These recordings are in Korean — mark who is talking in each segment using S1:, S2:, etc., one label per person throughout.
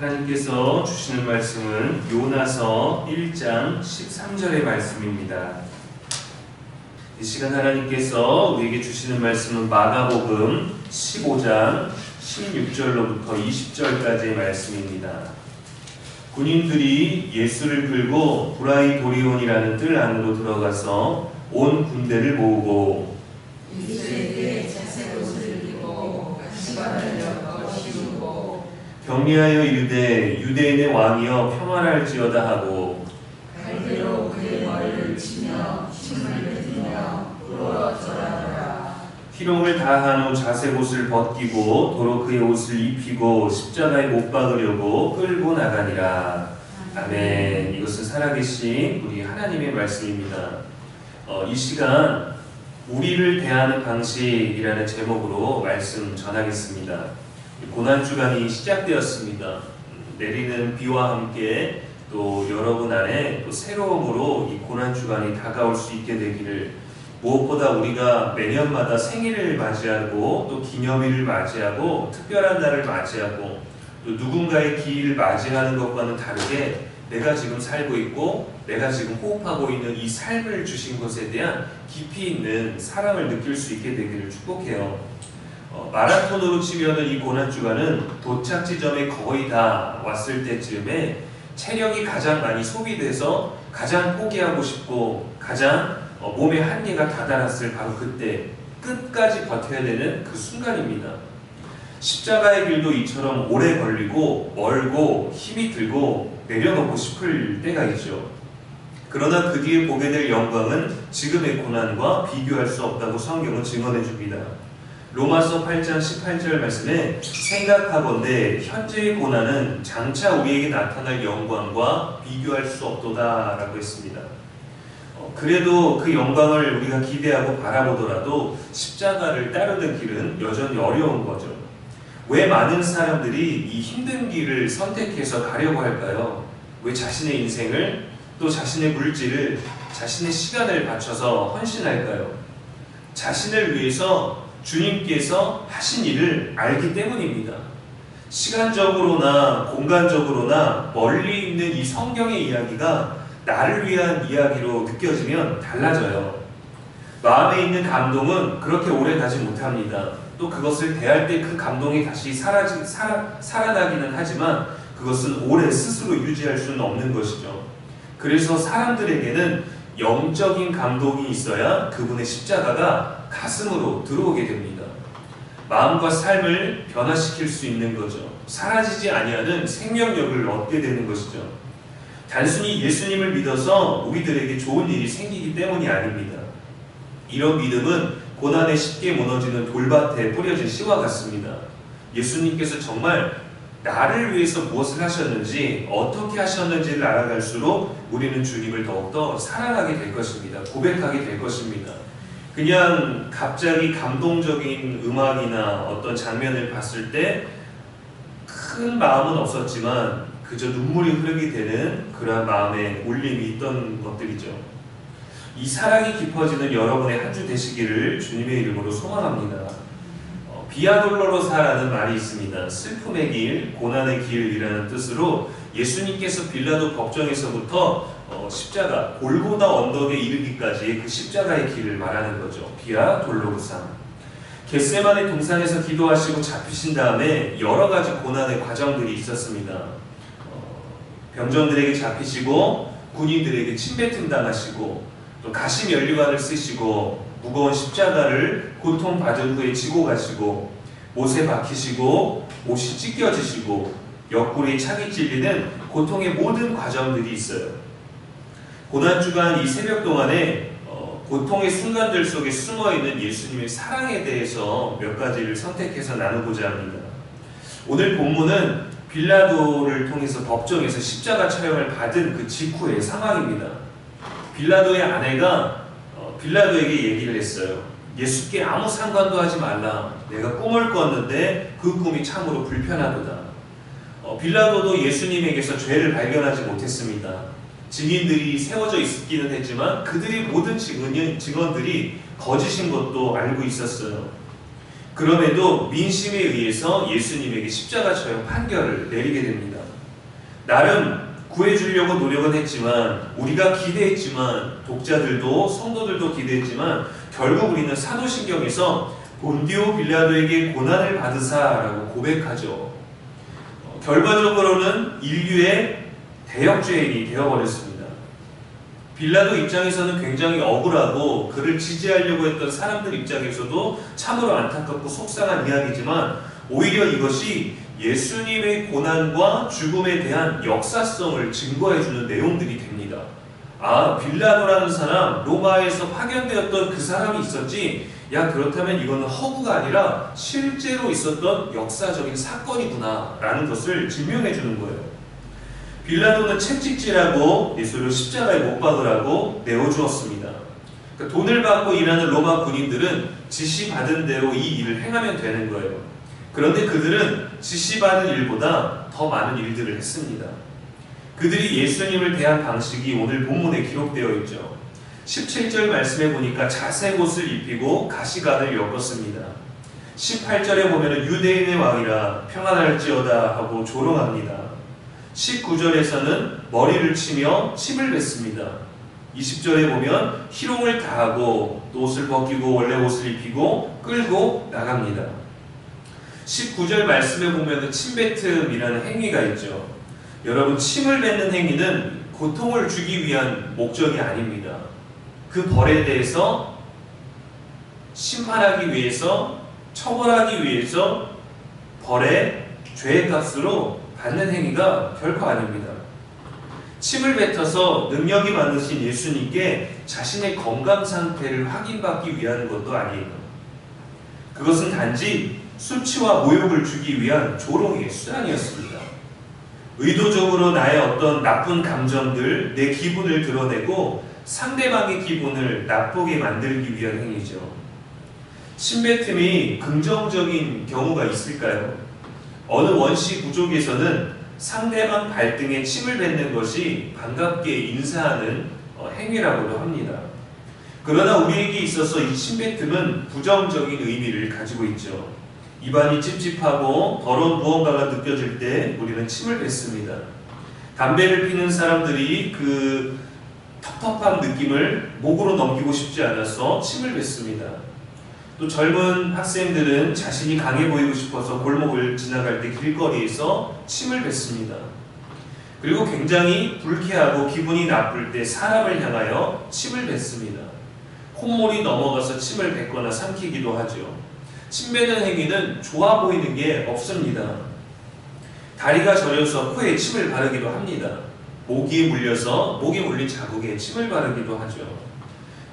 S1: 하나님께서 주시는 말씀은 요나서 1장 13절의 말씀입니다. 이 시간 하나님께서 우리에게 주시는 말씀은 마가복음 15장 16절로부터 20절까지의 말씀입니다. 군인들이 예수를 끌고 브라이도리온이라는 뜰 안으로 들어가서 온 군대를 모으고
S2: 예수에게 자색 옷을 입고 가시관을 엮어 씌우고
S1: 격리하여 이르되 유대인의 왕이여 평안할지어다 하고
S2: 갈대로 그의 머리를 치며 침을 뱉으며 불어 절하더라.
S1: 희롱을 다한 후 자색 옷을 벗기고 도로 그의 옷을 입히고 십자가에 못 박으려고 끌고 나가니라. 아멘. 이것은 살아계신 우리 하나님의 말씀입니다. 이 시간 우리를 대하는 방식이라는 제목으로 말씀 전하겠습니다. 고난주간이 시작되었습니다. 내리는 비와 함께 또 여러분 안에 또 새로움으로 이 고난주간이 다가올 수 있게 되기를, 무엇보다 우리가 매년마다 생일을 맞이하고 또 기념일을 맞이하고 특별한 날을 맞이하고 또 누군가의 기일을 맞이하는 것과는 다르게 내가 지금 살고 있고 내가 지금 호흡하고 있는 이 삶을 주신 것에 대한 깊이 있는 사랑을 느낄 수 있게 되기를 축복해요. 마라톤으로 치면은 이 고난주간은 도착 지점에 거의 다 왔을 때쯤에 체력이 가장 많이 소비돼서 가장 포기하고 싶고 가장 몸의 한계가 다다랐을 바로 그때 끝까지 버텨야 되는 그 순간입니다. 십자가의 길도 이처럼 오래 걸리고 멀고 힘이 들고 내려놓고 싶을 때가 있죠. 그러나 그 뒤에 보게 될 영광은 지금의 고난과 비교할 수 없다고 성경은 증언해 줍니다. 로마서 8장 18절 말씀에 생각하건대 현재의 고난은 장차 우리에게 나타날 영광과 비교할 수 없도다 라고 했습니다. 그래도 그 영광을 우리가 기대하고 바라보더라도 십자가를 따르는 길은 여전히 어려운 거죠. 왜 많은 사람들이 이 힘든 길을 선택해서 가려고 할까요? 왜 자신의 인생을 또 자신의 물질을 자신의 시간을 바쳐서 헌신할까요? 자신을 위해서 주님께서 하신 일을 알기 때문입니다. 시간적으로나 공간적으로나 멀리 있는 이 성경의 이야기가 나를 위한 이야기로 느껴지면 달라져요. 마음에 있는 감동은 그렇게 오래 가지 못합니다. 또 그것을 대할 때 그 감동이 다시 살아나기는 하지만 그것은 오래 스스로 유지할 수는 없는 것이죠. 그래서 사람들에게는 영적인 감동이 있어야 그분의 십자가가 가슴으로 들어오게 됩니다. 마음과 삶을 변화시킬 수 있는 거죠. 사라지지 아니하는 생명력을 얻게 되는 것이죠. 단순히 예수님을 믿어서 우리들에게 좋은 일이 생기기 때문이 아닙니다. 이런 믿음은 고난에 쉽게 무너지는 돌밭에 뿌려진 씨와 같습니다. 예수님께서 정말 나를 위해서 무엇을 하셨는지 어떻게 하셨는지를 알아갈수록 우리는 주님을 더욱더 사랑하게 될 것입니다. 고백하게 될 것입니다. 그냥 갑자기 감동적인 음악이나 어떤 장면을 봤을 때 큰 마음은 없었지만 그저 눈물이 흐르게 되는 그러한 마음의 울림이 있던 것들이죠. 이 사랑이 깊어지는 여러분의 한 주 되시기를 주님의 이름으로 소망합니다. 비아돌로로사라는 말이 있습니다. 슬픔의 길, 고난의 길이라는 뜻으로 예수님께서 빌라도 법정에서부터 십자가, 골고다 언덕에 이르기까지의 그 십자가의 길을 말하는 거죠. 비아돌로로사. 겟세마네 동산에서 기도하시고 잡히신 다음에 여러 가지 고난의 과정들이 있었습니다. 병정들에게 잡히시고 군인들에게 침뱉음 당하시고 또 가시 면류관을 쓰시고 무거운 십자가를 고통받은 후에 지고 가시고 못에 박히시고 옷이 찢겨지시고 옆구리에 착이 찔리는 고통의 모든 과정들이 있어요. 고난주간 이 새벽 동안에 고통의 순간들 속에 숨어있는 예수님의 사랑에 대해서 몇 가지를 선택해서 나누고자 합니다. 오늘 본문은 빌라도를 통해서 법정에서 십자가 처형을 받은 그 직후의 상황입니다. 빌라도의 아내가 빌라도에게 얘기를 했어요. 예수께 아무 상관도 하지 말라. 내가 꿈을 꿨는데 그 꿈이 참으로 불편하도다. 빌라도도 예수님에게서 죄를 발견하지 못했습니다. 증인들이 세워져 있기는 했지만 그들의 모든 증언들이 거짓인 것도 알고 있었어요. 그럼에도 민심에 의해서 예수님에게 십자가 처형 판결을 내리게 됩니다. 나름 구해주려고 노력은 했지만, 우리가 기대했지만, 독자들도 성도들도 기대했지만, 결국 우리는 사도신경에서 본디오 빌라도에게 고난을 받으사라고 고백하죠. 결과적으로는 인류의 대역죄인이 되어버렸습니다. 빌라도 입장에서는 굉장히 억울하고 그를 지지하려고 했던 사람들 입장에서도 참으로 안타깝고 속상한 이야기지만, 오히려 이것이 예수님의 고난과 죽음에 대한 역사성을 증거해주는 내용들이 됩니다. 아, 빌라도라는 사람, 로마에서 파견되었던 그 사람이 있었지, 야, 그렇다면 이거는 허구가 아니라 실제로 있었던 역사적인 사건이구나 라는 것을 증명해주는 거예요. 빌라도는 채찍질하고 예수를 십자가에 못 박으라고 내어주었습니다. 그러니까 돈을 받고 일하는 로마 군인들은 지시받은 대로 이 일을 행하면 되는 거예요. 그런데 그들은 지시받은 일보다 더 많은 일들을 했습니다. 그들이 예수님을 대한 방식이 오늘 본문에 기록되어 있죠. 17절 말씀해 보니까 자색 옷을 입히고 가시관을 엮었습니다. 18절에 보면 유대인의 왕이라 평안할지어다 하고 조롱합니다. 19절에서는 머리를 치며 침을 뱉습니다. 20절에 보면 희롱을 다하고 또 옷을 벗기고 원래 옷을 입히고 끌고 나갑니다. 19절 말씀에 보면 침뱉음이라는 행위가 있죠. 여러분, 침을 뱉는 행위는 고통을 주기 위한 목적이 아닙니다. 그 벌에 대해서 심판하기 위해서, 처벌하기 위해서 벌의 죄의 값으로 받는 행위가 결코 아닙니다. 침을 뱉어서 능력이 많으신 예수님께 자신의 건강 상태를 확인받기 위한 것도 아니에요. 그것은 단지 수치와 모욕을 주기 위한 조롱의 수단이었습니다. 의도적으로 나의 어떤 나쁜 감정들, 내 기분을 드러내고 상대방의 기분을 나쁘게 만들기 위한 행위죠. 침뱉음이 긍정적인 경우가 있을까요? 어느 원시 부족에서는 상대방 발등에 침을 뱉는 것이 반갑게 인사하는 행위라고도 합니다. 그러나 우리에게 있어서 이 침뱉음은 부정적인 의미를 가지고 있죠. 입안이 찝찝하고 더러운 무언가가 느껴질 때 우리는 침을 뱉습니다. 담배를 피는 사람들이 그 텁텁한 느낌을 목으로 넘기고 싶지 않아서 침을 뱉습니다. 또 젊은 학생들은 자신이 강해 보이고 싶어서 골목을 지나갈 때 길거리에서 침을 뱉습니다. 그리고 굉장히 불쾌하고 기분이 나쁠 때 사람을 향하여 침을 뱉습니다. 콧물이 넘어가서 침을 뱉거나 삼키기도 하죠. 침 뱉는 행위는 좋아 보이는 게 없습니다. 다리가 저려서 코에 침을 바르기도 합니다. 모기에 물려서 목에 물린 자국에 침을 바르기도 하죠.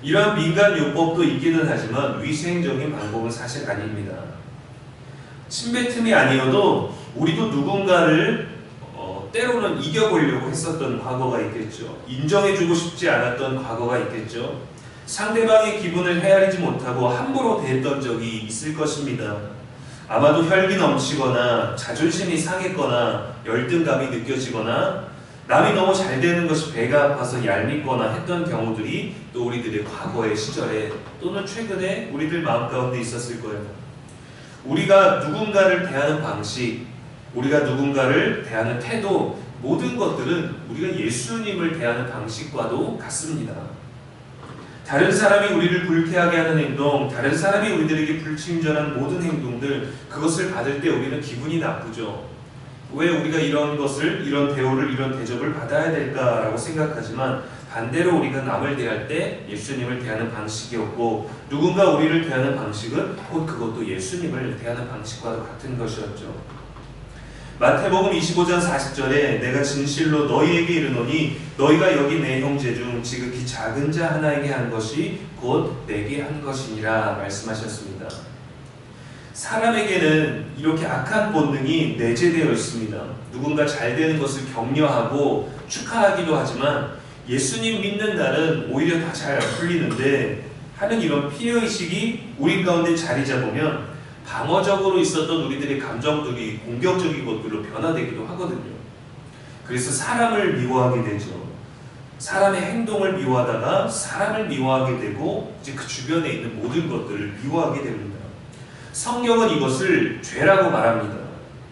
S1: 이러한 민간 요법도 있기는 하지만 위생적인 방법은 사실 아닙니다. 침뱉음이 아니어도 우리도 누군가를 때로는 이겨보려고 했었던 과거가 있겠죠. 인정해주고 싶지 않았던 과거가 있겠죠. 상대방의 기분을 헤아리지 못하고 함부로 대했던 적이 있을 것입니다. 아마도 혈기 넘치거나 자존심이 상했거나 열등감이 느껴지거나 남이 너무 잘 되는 것이 배가 아파서 얄밉거나 했던 경우들이 또 우리들의 과거의 시절에 또는 최근에 우리들 마음 가운데 있었을 거예요. 우리가 누군가를 대하는 방식, 우리가 누군가를 대하는 태도, 모든 것들은 우리가 예수님을 대하는 방식과도 같습니다. 다른 사람이 우리를 불쾌하게 하는 행동, 다른 사람이 우리들에게 불친절한 모든 행동들, 그것을 받을 때 우리는 기분이 나쁘죠. 왜 우리가 이런 것을, 이런 대우를, 이런 대접을 받아야 될까라고 생각하지만, 반대로 우리가 남을 대할 때 예수님을 대하는 방식이었고, 누군가 우리를 대하는 방식은 곧 그것도 예수님을 대하는 방식과도 같은 것이었죠. 마태복음 25장 40절에 내가 진실로 너희에게 이르노니 너희가 여기 내 형제 중 지극히 작은 자 하나에게 한 것이 곧 내게 한 것이니라 말씀하셨습니다. 사람에게는 이렇게 악한 본능이 내재되어 있습니다. 누군가 잘 되는 것을 격려하고 축하하기도 하지만 예수님 믿는 날은 오히려 다 잘 안 풀리는데 하는 이런 피해의식이 우리 가운데 자리 잡으면 방어적으로 있었던 우리들의 감정들이 공격적인 것들로 변화되기도 하거든요. 그래서 사람을 미워하게 되죠. 사람의 행동을 미워하다가 사람을 미워하게 되고 이제 그 주변에 있는 모든 것들을 미워하게 됩니다. 성경은 이것을 죄라고 말합니다.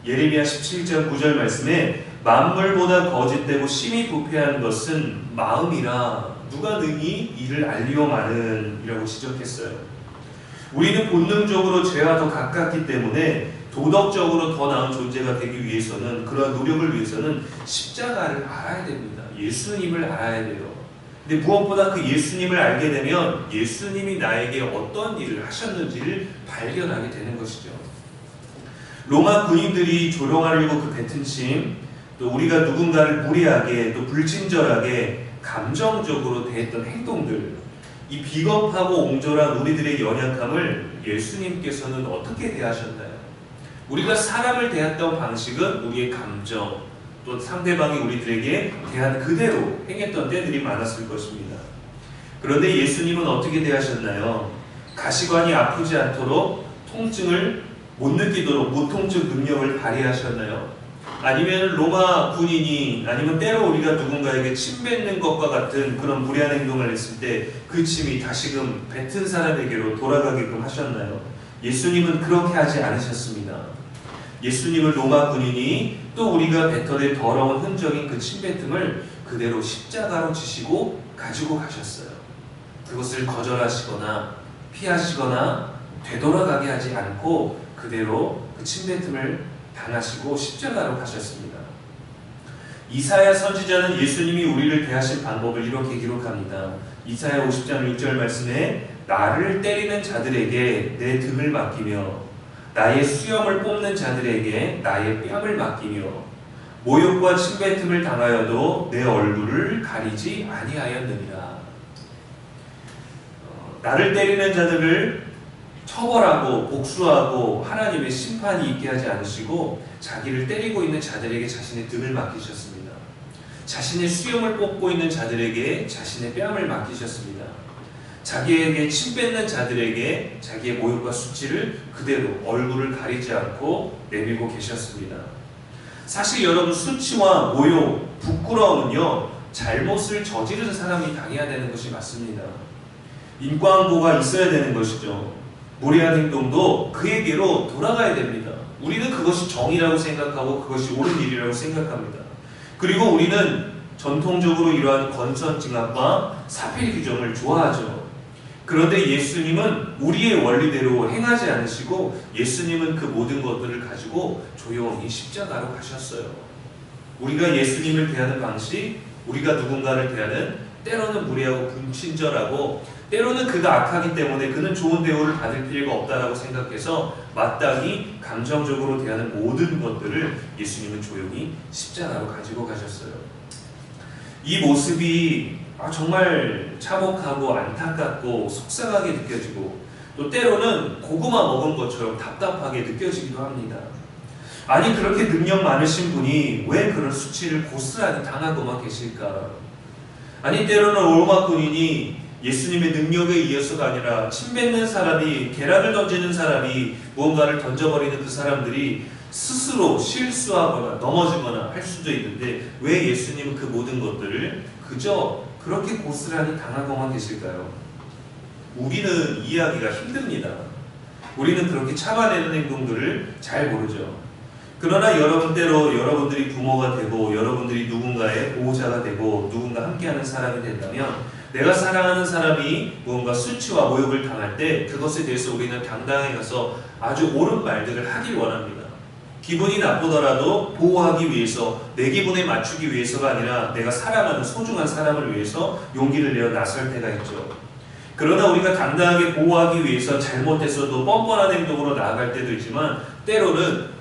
S1: 예레미야 17장 9절 말씀에 만물보다 거짓되고 심히 부패한 것은 마음이라 누가 능히 이를 알리오마는 이라고 지적했어요. 우리는 본능적으로 죄와 더 가깝기 때문에 도덕적으로 더 나은 존재가 되기 위해서는, 그러한 노력을 위해서는 십자가를 알아야 됩니다. 예수님을 알아야 돼요. 근데 무엇보다 그 예수님을 알게 되면 예수님이 나에게 어떤 일을 하셨는지를 발견하게 되는 것이죠. 로마 군인들이 조롱하려고 그 뱉은 침, 또 우리가 누군가를 무례하게 또 불친절하게 감정적으로 대했던 행동들, 이 비겁하고 옹졸한 우리들의 연약함을 예수님께서는 어떻게 대하셨나요? 우리가 사람을 대했던 방식은 우리의 감정, 또 상대방이 우리들에게 대한 그대로 행했던 때들이 많았을 것입니다. 그런데 예수님은 어떻게 대하셨나요? 가시관이 아프지 않도록 통증을 못 느끼도록 무통증 능력을 발휘하셨나요? 아니면 로마 군인이, 아니면 때로 우리가 누군가에게 침 뱉는 것과 같은 그런 무례한 행동을 했을 때 그 침이 다시금 뱉은 사람에게로 돌아가게끔 하셨나요? 예수님은 그렇게 하지 않으셨습니다. 예수님은 로마 군인이 또 우리가 뱉어낼 더러운 흔적인 그 침뱉음을 그대로 십자가로 지시고 가지고 가셨어요. 그것을 거절하시거나 피하시거나 되돌아가게 하지 않고 그대로 그 침뱉음을 당하시고 십자가로 가셨습니다. 이사야 선지자는 예수님이 우리를 대하신 방법을 이렇게 기록합니다. 이사야 50장 6절 말씀에 나를 때리는 자들에게 내 등을 맡기며 나의 수염을 뽑는 자들에게 나의 뺨을 맡기며 모욕과 침뱉음을 당하여도 내 얼굴을 가리지 아니하였느니라. 나를 때리는 자들을 처벌하고 복수하고 하나님의 심판이 있게 하지 않으시고 자기를 때리고 있는 자들에게 자신의 등을 맡기셨습니다. 자신의 수염을 뽑고 있는 자들에게 자신의 뺨을 맡기셨습니다. 자기에게 침 뱉는 자들에게 자기의 모욕과 수치를 그대로 얼굴을 가리지 않고 내밀고 계셨습니다. 사실 여러분, 수치와 모욕, 부끄러움은요, 잘못을 저지른 사람이 당해야 되는 것이 맞습니다. 인과응보가 있어야 되는 것이죠. 무례한 행동도 그에게로 돌아가야 됩니다. 우리는 그것이 정의라고 생각하고 그것이 옳은 일이라고 생각합니다. 그리고 우리는 전통적으로 이러한 권선징악과 사필 규정을 좋아하죠. 그런데 예수님은 우리의 원리대로 행하지 않으시고 예수님은 그 모든 것들을 가지고 조용히 십자가로 가셨어요. 우리가 예수님을 대하는 방식, 우리가 누군가를 대하는, 때로는 무례하고 불친절하고 때로는 그가 악하기 때문에 그는 좋은 대우를 받을 필요가 없다라고 생각해서 마땅히 감정적으로 대하는 모든 것들을 예수님은 조용히 십자가로 가지고 가셨어요. 이 모습이 정말 참혹하고 안타깝고 속상하게 느껴지고 또 때로는 고구마 먹은 것처럼 답답하게 느껴지기도 합니다. 아니, 그렇게 능력 많으신 분이 왜 그런 수치를 고스란히 당하고만 계실까? 아니, 때로는 로마 군인이 예수님의 능력에 의해서가 아니라 침 뱉는 사람이, 계란을 던지는 사람이, 무언가를 던져버리는 그 사람들이 스스로 실수하거나 넘어지거나 할 수도 있는데 왜 예수님은 그 모든 것들을 그저 그렇게 고스란히 당하고만 계실까요? 우리는 이해하기가 힘듭니다. 우리는 그렇게 참아내는 행동들을 잘 모르죠. 그러나 여러분, 때로 여러분들이 부모가 되고 여러분들이 누군가의 보호자가 되고 누군가 함께하는 사람이 된다면 내가 사랑하는 사람이 무언가 수치와 모욕을 당할 때 그것에 대해서 우리는 당당히 가서 아주 옳은 말들을 하길 원합니다. 기분이 나쁘더라도 보호하기 위해서, 내 기분에 맞추기 위해서가 아니라 내가 사랑하는 소중한 사람을 위해서 용기를 내어 나설 때가 있죠. 그러나 우리가 당당하게 보호하기 위해서 잘못했어도 뻔뻔한 행동으로 나아갈 때도 있지만 때로는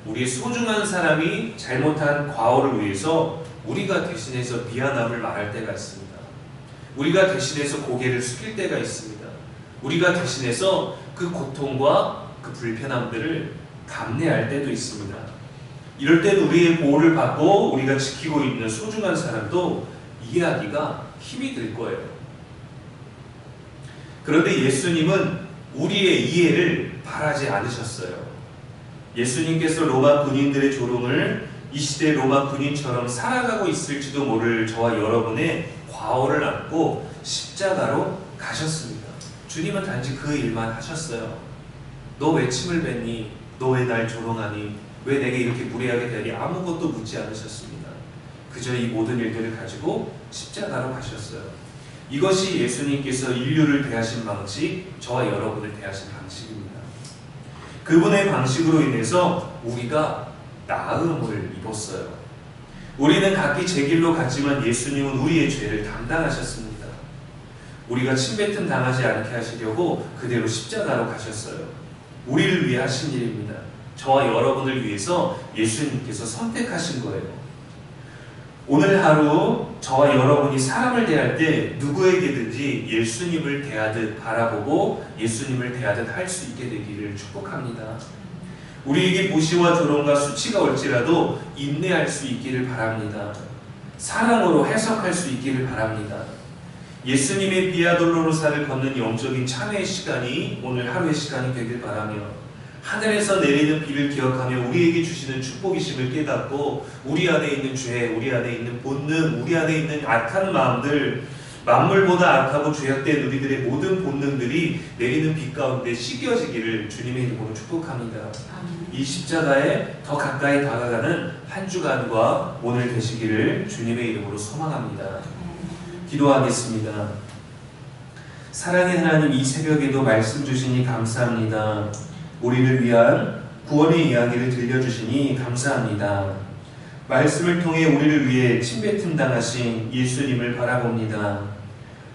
S1: 우리의 소중한 사람이 잘못한 과오를 위해서 우리가 대신해서 미안함을 말할 때가 있습니다. 우리가 대신해서 고개를 숙일 때가 있습니다. 우리가 대신해서 그 고통과 그 불편함들을 감내할 때도 있습니다. 이럴 때 우리의 보호를 받고 우리가 지키고 있는 소중한 사람도 이해하기가 힘이 들 거예요. 그런데 예수님은 우리의 이해를 바라지 않으셨어요. 예수님께서 로마 군인들의 조롱을 이 시대 로마 군인처럼 살아가고 있을지도 모를 저와 여러분의 과오를 안고 십자가로 가셨습니다. 주님은 단지 그 일만 하셨어요. 너 왜 침을 뱉니? 너 왜 날 조롱하니? 왜 내게 이렇게 무례하게 대하니 아무것도 묻지 않으셨습니다. 그저 이 모든 일들을 가지고 십자가로 가셨어요. 이것이 예수님께서 인류를 대하신 방식, 저와 여러분을 대하신 방식입니다. 그분의 방식으로 인해서 우리가 나음을 입었어요. 우리는 각기 제 길로 갔지만 예수님은 우리의 죄를 담당하셨습니다. 우리가 침뱉음 당하지 않게 하시려고 그대로 십자가로 가셨어요. 우리를 위해 하신 일입니다. 저와 여러분을 위해서 예수님께서 선택하신 거예요. 오늘 하루 저와 여러분이 사람을 대할 때 누구에게든지 예수님을 대하듯 바라보고 예수님을 대하듯 할 수 있게 되기를 축복합니다. 우리에게 무시와 조롱과 수치가 올지라도 인내할 수 있기를 바랍니다. 사랑으로 해석할 수 있기를 바랍니다. 예수님의 비아 돌로로사를 걷는 영적인 참회의 시간이 오늘 하루의 시간이 되길 바라며 하늘에서 내리는 비를 기억하며 우리에게 주시는 축복이심을 깨닫고 우리 안에 있는 죄, 우리 안에 있는 본능, 우리 안에 있는 악한 마음들, 만물보다 악하고 죄악된 우리들의 모든 본능들이 내리는 빛 가운데 씻겨지기를 주님의 이름으로 축복합니다. 이 십자가에 더 가까이 다가가는 한 주간과 오늘 되시기를 주님의 이름으로 소망합니다. 기도하겠습니다. 사랑의 하나님, 이 새벽에도 말씀 주시니 감사합니다. 우리를 위한 구원의 이야기를 들려주시니 감사합니다. 말씀을 통해 우리를 위해 침뱉음 당하신 예수님을 바라봅니다.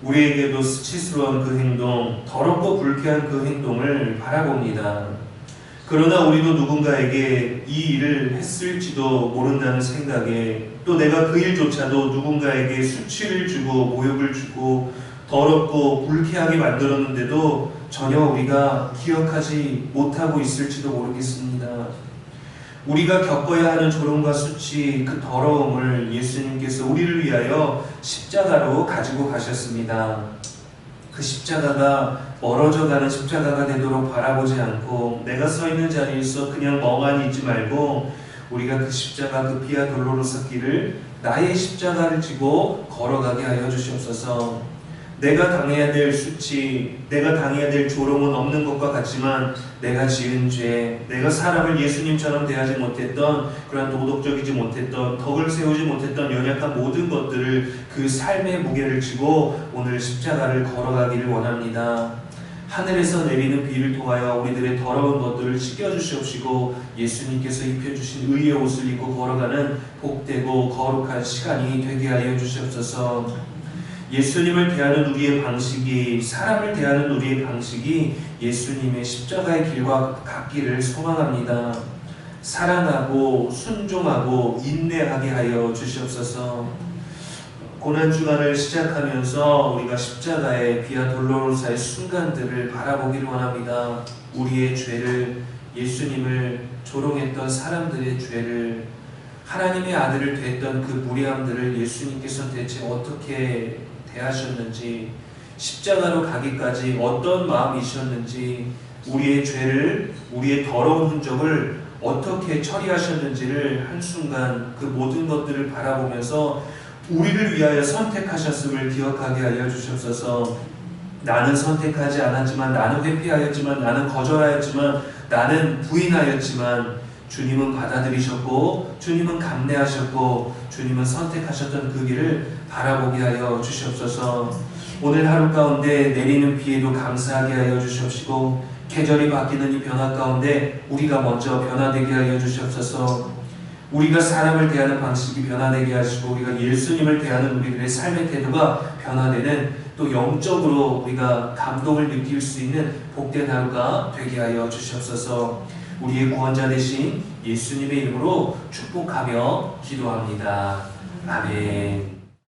S1: 우리에게도 수치스러운 그 행동, 더럽고 불쾌한 그 행동을 바라봅니다. 그러나 우리도 누군가에게 이 일을 했을지도 모른다는 생각에 또 내가 그 일조차도 누군가에게 수치를 주고 모욕을 주고 더럽고 불쾌하게 만들었는데도 전혀 우리가 기억하지 못하고 있을지도 모르겠습니다. 우리가 겪어야 하는 조롱과 수치, 그 더러움을 예수님께서 우리를 위하여 십자가로 가지고 가셨습니다. 그 십자가가 멀어져가는 십자가가 되도록 바라보지 않고 내가 서 있는 자리에서 그냥 멍하니 있지 말고 우리가 그 십자가, 그 비아 돌로로사 길을 나의 십자가를 지고 걸어가게 하여 주시옵소서. 내가 당해야 될 수치, 내가 당해야 될 조롱은 없는 것과 같지만 내가 지은 죄, 내가 사람을 예수님처럼 대하지 못했던 그런 도덕적이지 못했던 덕을 세우지 못했던 연약한 모든 것들을 그 삶의 무게를 지고 오늘 십자가를 걸어가기를 원합니다. 하늘에서 내리는 비를 통하여 우리들의 더러운 것들을 씻겨주시옵시고 예수님께서 입혀주신 의의 옷을 입고 걸어가는 복되고 거룩한 시간이 되게 하여 주시옵소서. 예수님을 대하는 우리의 방식이, 사람을 대하는 우리의 방식이 예수님의 십자가의 길과 같기를 소망합니다. 사랑하고 순종하고 인내하게 하여 주시옵소서. 고난주간을 시작하면서 우리가 십자가의 비아 돌로로사의 순간들을 바라보기를 원합니다. 우리의 죄를, 예수님을 조롱했던 사람들의 죄를, 하나님의 아들을 대했던 그 무례함들을 예수님께서 대체 어떻게 대하셨는지, 십자가로 가기까지 어떤 마음이셨는지, 우리의 죄를, 우리의 더러운 흔적을 어떻게 처리하셨는지를 한순간 그 모든 것들을 바라보면서 우리를 위하여 선택하셨음을 기억하게 하여 주시옵소서. 나는 선택하지 않았지만, 나는 회피하였지만, 나는 거절하였지만, 나는 부인하였지만 주님은 받아들이셨고 주님은 감내하셨고 주님은 선택하셨던 그 길을 바라보게 하여 주시옵소서. 오늘 하루 가운데 내리는 비에도 감사하게 하여 주시옵시고 계절이 바뀌는 이 변화 가운데 우리가 먼저 변화되게 하여 주시옵소서. 우리가 사람을 대하는 방식이 변화되게 하시고 우리가 예수님을 대하는 우리들의 삶의 태도가 변화되는, 또 영적으로 우리가 감동을 느낄 수 있는 복된 하루가 되게 하여 주시옵소서. 우리의 구원자 되신 예수님의 이름으로 축복하며 기도합니다. 아멘.